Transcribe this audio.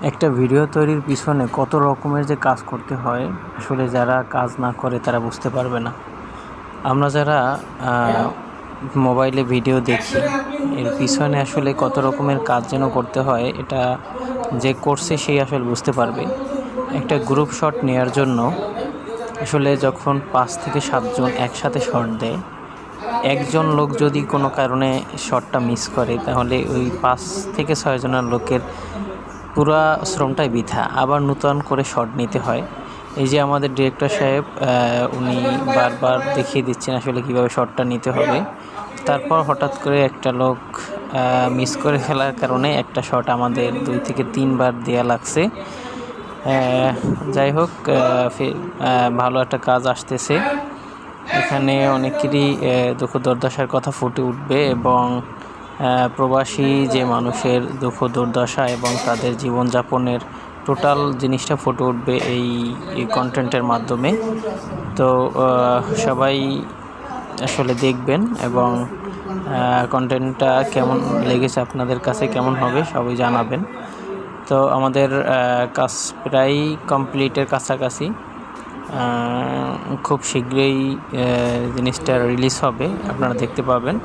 একটা ভিডিও তৈরির পিছনে কত রকমের যে কাজ করতে হয়, আসলে যারা কাজ না করে তারা বুঝতে পারবে না। আমরা যারা মোবাইলে ভিডিও দেখি, এর পিছনে আসলে কত রকমের কাজ যেন করতে হয়, এটা যে করছে সেই আসলে বুঝতে পারবে। একটা গ্রুপ শট নেওয়ার জন্য আসলে যখন 5 থেকে 7 জন একসাথে শট দেয়, একজন লোক যদি কোনো কারণে শটটা মিস করে, তাহলে ওই 5 থেকে 6 জনের লোকের পুরা শ্রমটাই বৃথা, আবার নূতন করে শট নিতে হয়। এই যে আমাদের ডিরেক্টর সাহেব, উনি বারবার দেখিয়ে দিচ্ছেন আসলে কীভাবে শটটা নিতে হবে। তারপর হঠাৎ করে একটা লোক মিস করে ফেলার কারণে একটা শট আমাদের 2 থেকে 3 বার দেয়া লাগছে। যাই হোক, ভালো একটা কাজ আসতেছে। এখানে অনেকেরই দুঃখ দুর্দশার কথা ফুটে উঠবে, এবং প্রবাসী যে মানুষের দুঃখ দুর্দশা এবং তাদের জীবনযাপনের টোটাল জিনিসটা ফুটে উঠবে এই কন্টেন্টের মাধ্যমে। তো সবাই আসলে দেখবেন, এবং কন্টেন্টটা কেমন লেগেছে, আপনাদের কাছে কেমন হবে সবাই জানাবেন। তো আমাদের কাজ প্রায় কমপ্লিটের কাছাকাছি। খুব শীঘ্রই জিনিসটা রিলিজ হবে, আপনারা দেখতে পাবেন।